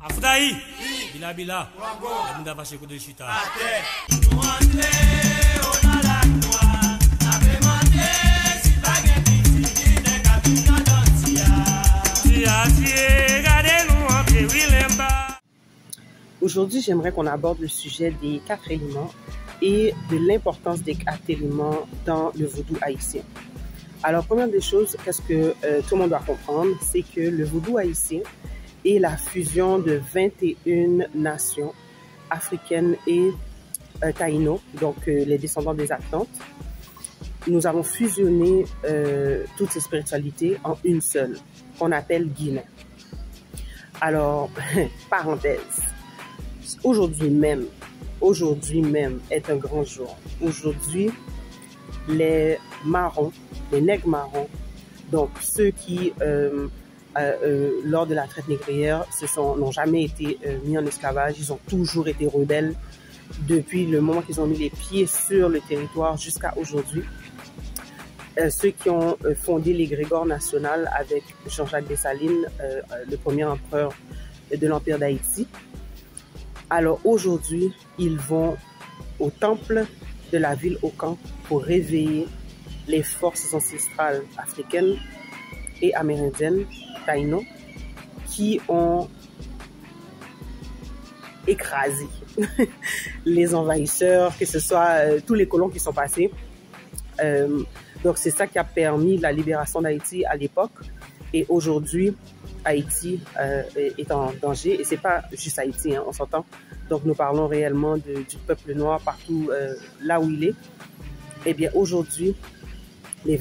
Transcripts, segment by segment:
Afudai, bila bila, muda pas de chita. Aujourd'hui, j'aimerais qu'on aborde le sujet des 4 éléments et de l'importance des 4 éléments dans le vaudou haïtien. Alors, première des choses, qu'est-ce que tout le monde doit comprendre, c'est que le vaudou haïtien est la fusion de 21 nations africaines et taïno, donc les descendants des Atlantes. Nous avons fusionné toutes ces spiritualités en une seule, qu'on appelle Guinée. Alors, parenthèse, aujourd'hui même est un grand jour. Aujourd'hui, les marrons, les nègres marrons, donc ceux qui, lors de la traite négrière, n'ont jamais été mis en esclavage, ils ont toujours été rebelles depuis le moment qu'ils ont mis les pieds sur le territoire jusqu'à aujourd'hui. Ceux qui ont fondé l'égrégore national avec Jean-Jacques Dessalines, le premier empereur de l'Empire d'Haïti. Alors aujourd'hui, ils vont au temple de la ville Okan pour réveiller les forces ancestrales africaines et amérindiennes, taïno, qui ont écrasé les envahisseurs, que ce soit tous les colons qui sont passés. Donc c'est ça qui a permis la libération d'Haïti à l'époque. Et aujourd'hui, Haïti est en danger. Et c'est pas juste Haïti, hein, on s'entend. Donc nous parlons réellement du peuple noir partout là où il est. Eh bien aujourd'hui, les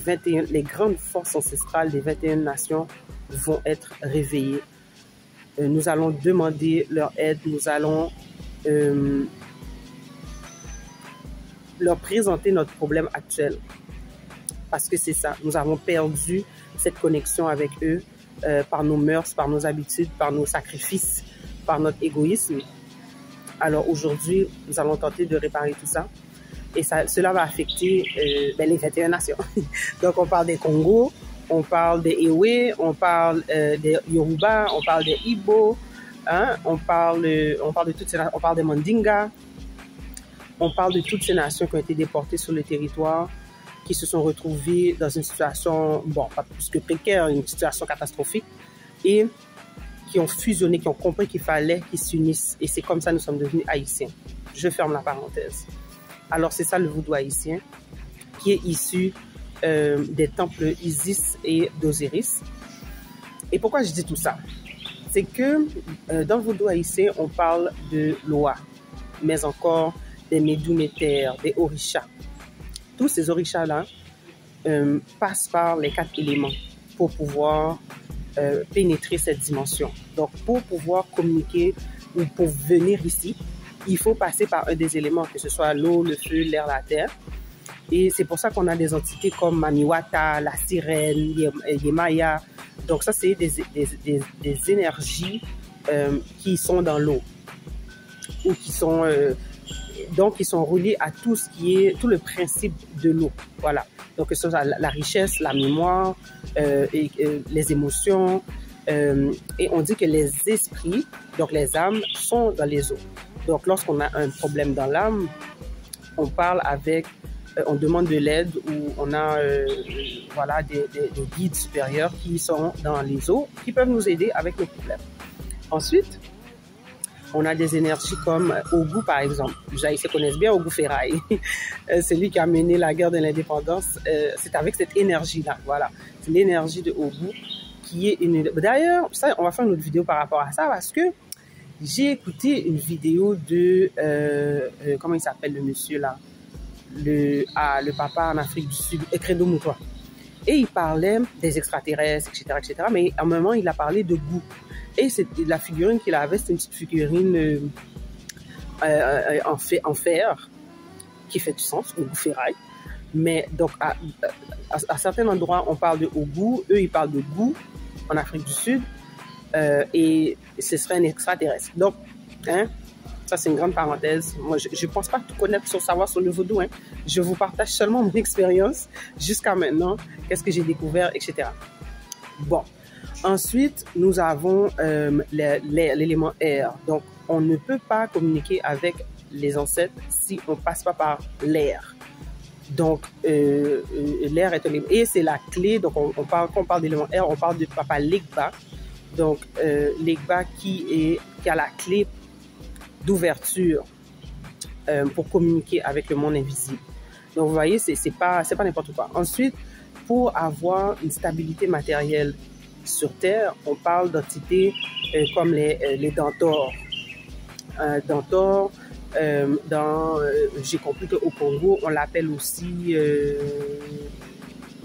grandes forces ancestrales des 21 nations vont être réveillées. Nous allons demander leur aide, nous allons leur présenter notre problème actuel. Parce que c'est ça, nous avons perdu cette connexion avec eux par nos mœurs, par nos habitudes, par nos sacrifices, par notre égoïsme. Alors aujourd'hui, nous allons tenter de réparer tout ça. Et cela va affecter les 21 nations. Donc on parle des Congo, on parle des Ewe, on parle des Yoruba, on parle des Igbo, hein, on parle de toutes ces, on parle des Mandinga, on parle de toutes ces nations qui ont été déportées sur le territoire, qui se sont retrouvées dans une situation, bon, pas plus que précaire, une situation catastrophique, et qui ont fusionné, qui ont compris qu'il fallait qu'ils s'unissent. Et c'est comme ça que nous sommes devenus haïtiens. Je ferme la parenthèse. Alors c'est ça le vaudou haïtien, qui est issu des temples Isis et d'Osiris. Et pourquoi je dis tout ça? C'est que dans le vaudou haïtien, on parle de Loa, mais encore des Médou-Métères, des Orishas. Tous ces orishas-là passent par les 4 éléments pour pouvoir pénétrer cette dimension. Donc, pour pouvoir communiquer ou pour venir ici, il faut passer par un des éléments, que ce soit l'eau, le feu, l'air, la terre. Et c'est pour ça qu'on a des entités comme Mamiwata, la sirène, Yemaya. Donc ça, c'est des énergies qui sont dans l'eau ou qui sont... donc, ils sont reliés à tout ce qui est, tout le principe de l'eau. Voilà. Donc, que ce soit la richesse, la mémoire, les émotions. Et on dit que les esprits, donc les âmes, sont dans les eaux. Donc, lorsqu'on a un problème dans l'âme, on parle avec, on demande de l'aide ou on a, voilà, des guides supérieurs qui sont dans les eaux, qui peuvent nous aider avec nos problèmes. Ensuite, on a des énergies comme Ogou, par exemple. Les Haïtiens connaissent bien Ogou Ferraille. C'est lui qui a mené la guerre de l'indépendance. C'est avec cette énergie-là, voilà. C'est l'énergie de Ogou qui est une... D'ailleurs, ça, on va faire une autre vidéo par rapport à ça parce que j'ai écouté une vidéo de... comment il s'appelle le monsieur là? Le papa en Afrique du Sud, Credo Moutoua. Et il parlait des extraterrestres, etc., etc. Mais à un moment, il a parlé de goût. Et la figurine qu'il avait, c'est une petite figurine en fer, qui fait du sens, Ogou Ferraille. Mais donc, à certains endroits, on parle de Ogou, eux, ils parlent de goût en Afrique du Sud, et ce serait un extraterrestre. Donc, hein, ça, c'est une grande parenthèse. Moi, je ne pense pas tout connaître sur savoir sur le vaudou. Hein. Je vous partage seulement mon expérience jusqu'à maintenant, qu'est-ce que j'ai découvert, etc. Bon. Ensuite, nous avons l'élément air. Donc, on ne peut pas communiquer avec les ancêtres si on ne passe pas par l'air. Donc, l'air est un élément. Et c'est la clé. Donc, quand on parle d'élément air, on parle de Papa Legba. Donc, Legba qui a la clé d'ouverture pour communiquer avec le monde invisible. Donc, vous voyez, c'est pas n'importe quoi. Ensuite, pour avoir une stabilité matérielle sur Terre, on parle d'entités comme les Dentors. Dentors, j'ai compris qu'au Congo, on l'appelle aussi...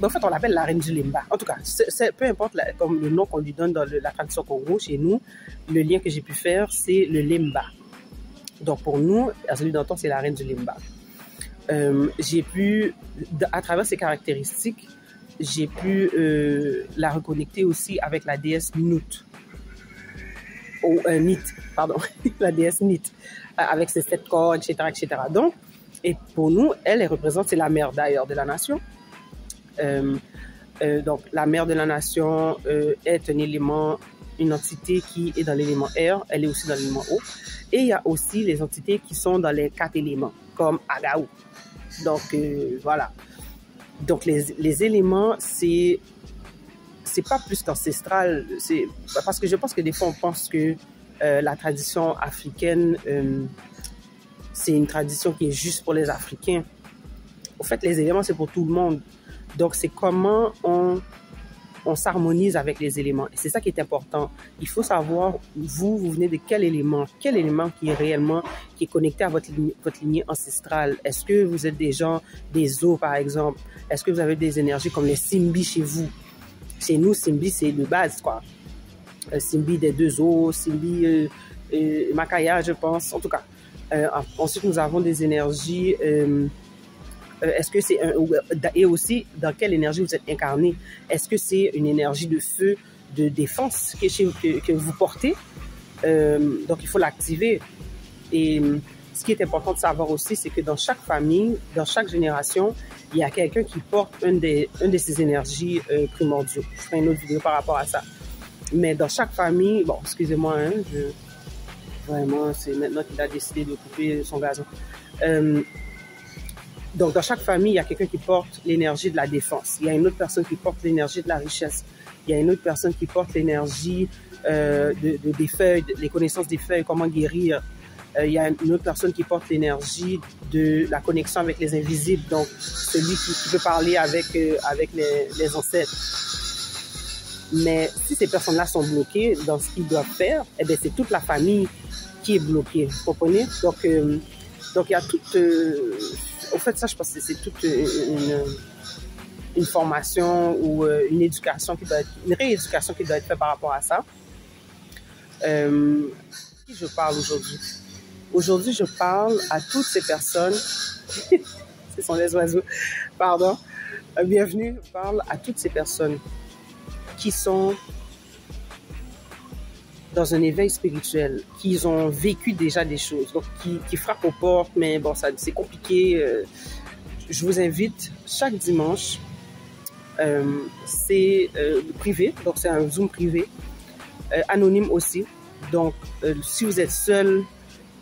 en fait, on l'appelle la reine du Limba. En tout cas, peu importe comme le nom qu'on lui donne dans la tradition Congo, chez nous, le lien que j'ai pu faire, c'est le Limba. Donc, pour nous, Azali Danton, c'est la reine du Limba. J'ai pu, à travers ses caractéristiques, j'ai pu la reconnecter aussi avec la déesse Nut. Nit, pardon, la déesse Nit, avec ses 7 corps, etc., etc. Donc, et pour nous, elle représente, c'est la mère d'ailleurs de la nation. Donc, la mère de la nation est un élément, une entité qui est dans l'élément air, elle est aussi dans l'élément eau. Et il y a aussi les entités qui sont dans les 4 éléments, comme Agaou. Donc, voilà. Donc, les éléments, c'est pas plus qu'ancestral. Parce que je pense que des fois, on pense que la tradition africaine, c'est une tradition qui est juste pour les Africains. En fait, les éléments, c'est pour tout le monde. Donc, c'est comment on s'harmonise avec les éléments. Et c'est ça qui est important. Il faut savoir, vous venez de quel élément qui est réellement, qui est connecté à votre lignée ancestrale. Est-ce que vous êtes des gens des eaux, par exemple? Est-ce que vous avez des énergies comme les Simbi chez vous? Chez nous, Simbi, c'est de base, quoi. Simbi des 2 eaux, Simbi Makaya, je pense. En tout cas. Ensuite, nous avons des énergies... est-ce que c'est et aussi dans quelle énergie vous êtes incarné? Est-ce que c'est une énergie de feu, de défense que vous portez? Donc il faut l'activer. Et ce qui est important de savoir aussi, c'est que dans chaque famille, dans chaque génération, il y a quelqu'un qui porte une de ces énergies primordiaux. Je ferai une autre vidéo par rapport à ça. Mais dans chaque famille, bon, excusez-moi, hein, vraiment, c'est maintenant qu'il a décidé de couper son gazon. Donc, dans chaque famille, il y a quelqu'un qui porte l'énergie de la défense. Il y a une autre personne qui porte l'énergie de la richesse. Il y a une autre personne qui porte l'énergie des feuilles, les connaissances des feuilles, comment guérir. Il y a une autre personne qui porte l'énergie de la connexion avec les invisibles. Donc, celui qui peut parler avec les ancêtres. Mais si ces personnes-là sont bloquées dans ce qu'ils doivent faire, eh bien, c'est toute la famille qui est bloquée. Vous comprenez? Donc, il y a toute... En fait, ça, je pense que c'est toute une formation ou une éducation une rééducation qui doit être faite par rapport à ça. Qui je parle aujourd'hui? Aujourd'hui, je parle à toutes ces personnes. Ce sont les oiseaux. Pardon. Bienvenue. Je parle à toutes ces personnes qui sont dans un éveil spirituel, qui ont vécu déjà des choses, donc qui frappent aux portes, mais bon, c'est compliqué. Je vous invite chaque dimanche, c'est privé, donc c'est un Zoom privé, anonyme aussi. Donc, si vous êtes seul,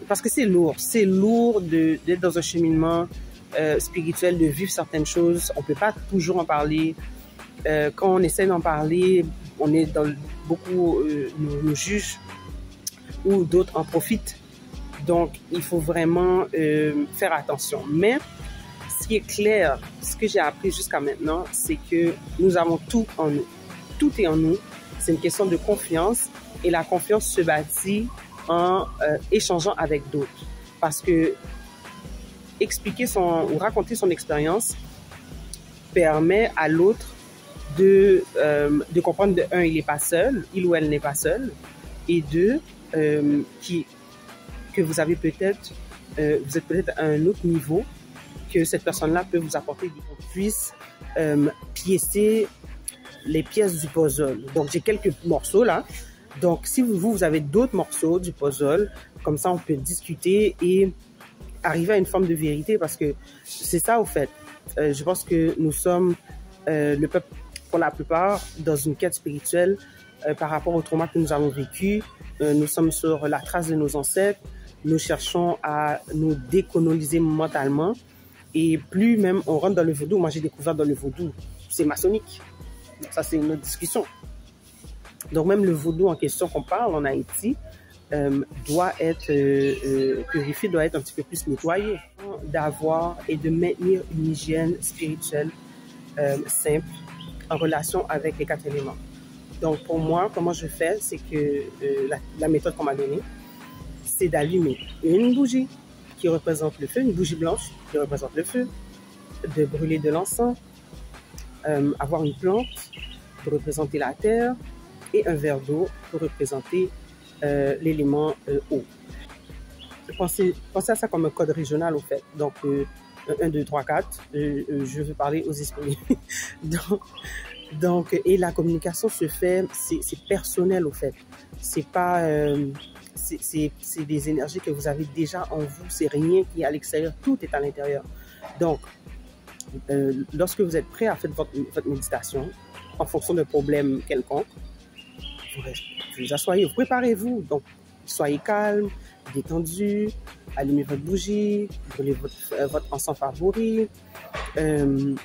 parce que c'est lourd d'être dans un cheminement spirituel, de vivre certaines choses, on peut pas toujours en parler. Quand on essaie d'en parler, on est dans beaucoup nous jugent ou d'autres en profitent. Donc, il faut vraiment faire attention. Mais ce qui est clair, ce que j'ai appris jusqu'à maintenant, c'est que nous avons tout en nous. Tout est en nous. C'est une question de confiance et la confiance se bâtit en échangeant avec d'autres. Parce que expliquer ou raconter son expérience permet à l'autre de comprendre de un, il n'est pas seul, il ou elle n'est pas seul, et deux, que vous avez peut-être, vous êtes peut-être à un autre niveau, que cette personne-là peut vous apporter, qu'on puisse piécer les pièces du puzzle. Donc j'ai quelques morceaux là. Donc si vous avez d'autres morceaux du puzzle, comme ça on peut discuter et arriver à une forme de vérité, parce que c'est ça au fait. Je pense que nous sommes le peuple, pour la plupart, dans une quête spirituelle par rapport au trauma que nous avons vécu. Nous sommes sur la trace de nos ancêtres. Nous cherchons à nous décoloniser mentalement. Et plus même on rentre dans le vaudou, moi j'ai découvert dans le vaudou, c'est maçonnique. Ça, c'est une autre discussion. Donc, même le vaudou en question qu'on parle en Haïti doit être purifié, doit être un petit peu plus nettoyé. D'avoir et de maintenir une hygiène spirituelle simple en relation avec les 4 éléments. Donc, pour moi, comment je fais, c'est que la méthode qu'on m'a donnée, c'est d'allumer une bougie qui représente le feu, une bougie blanche qui représente le feu, de brûler de l'encens, avoir une plante pour représenter la terre et un verre d'eau pour représenter l'élément eau. Pensez à ça comme un code régional au fait. Donc 1, 2, 3, 4, je veux parler aux esprits. donc, et la communication se fait, c'est personnel au fait. C'est pas, c'est des énergies que vous avez déjà en vous, c'est rien qui est à l'extérieur, tout est à l'intérieur. Donc, lorsque vous êtes prêt à faire votre méditation, en fonction d'un problème quelconque, vous vous asseyez, vous préparez-vous. Donc, soyez calme, détendu, allumez votre bougie, brûlez votre encens favori,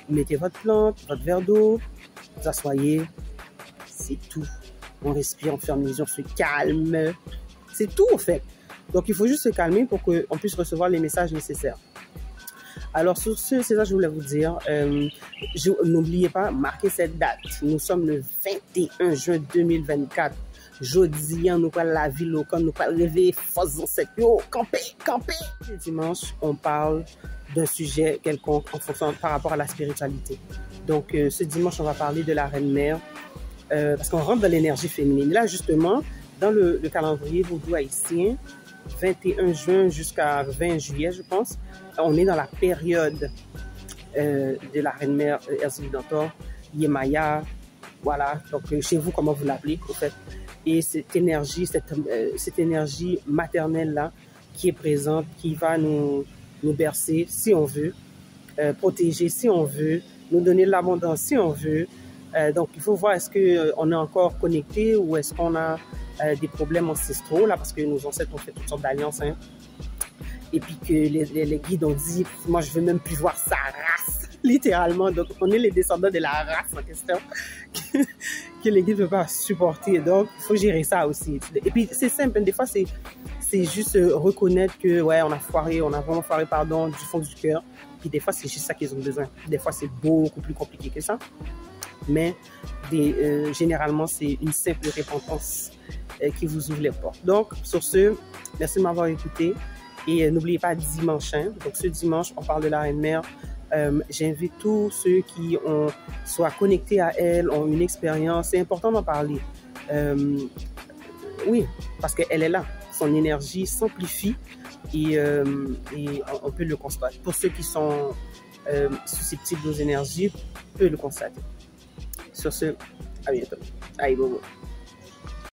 mettez votre plante, votre verre d'eau, vous asseyez, c'est tout. On respire, on ferme les yeux, on se calme. C'est tout, en fait. Donc, il faut juste se calmer pour qu'on puisse recevoir les messages nécessaires. Alors, sur ce, c'est ça que je voulais vous dire. N'oubliez pas, marquez cette date. Nous sommes le 21 juin 2024. Jeudi, nous parlons la ville locale, nous parlons réveiller force ancêtres. Yo, campé. Le dimanche, on parle d'un sujet quelconque en fonction, par rapport à la spiritualité. Donc, ce dimanche, on va parler de la Reine Mère parce qu'on rentre dans l'énergie féminine. Là, justement, dans le calendrier vaudou haïtien, 21 juin jusqu'à 20 juillet, je pense, on est dans la période de la Reine Mère Erzulie-Dantor, Yemaya, voilà. Donc, chez vous, comment vous l'appelez, en fait. Et cette énergie maternelle-là qui est présente, qui va nous bercer si on veut, protéger si on veut, nous donner de l'abondance si on veut. Donc, il faut voir est-ce qu'on est encore connecté ou est-ce qu'on a des problèmes ancestraux, là, parce que nos ancêtres ont fait toutes sortes d'alliances, hein. Et puis que les guides ont dit, moi, je veux même plus voir sa race, littéralement. Donc, on est les descendants de la race en question que les guides ne peuvent pas supporter. Donc, il faut gérer ça aussi. Et puis, c'est simple. Des fois, c'est juste reconnaître que, ouais, on a vraiment foiré, pardon, du fond du cœur. Puis, des fois, c'est juste ça qu'ils ont besoin. Des fois, c'est beaucoup plus compliqué que ça. Mais, généralement, c'est une simple repentance qui vous ouvre les portes. Donc, sur ce, merci de m'avoir écouté. Et n'oubliez pas dimanche, hein. Donc ce dimanche, on parle de la Reine Mère. J'invite tous ceux qui soient connectés à elle, ont une expérience. C'est important d'en parler. Oui, parce qu'elle est là. Son énergie s'amplifie et on peut le constater. Pour ceux qui sont susceptibles aux énergies, on peut le constater. Sur ce, à bientôt. Allez, bobo.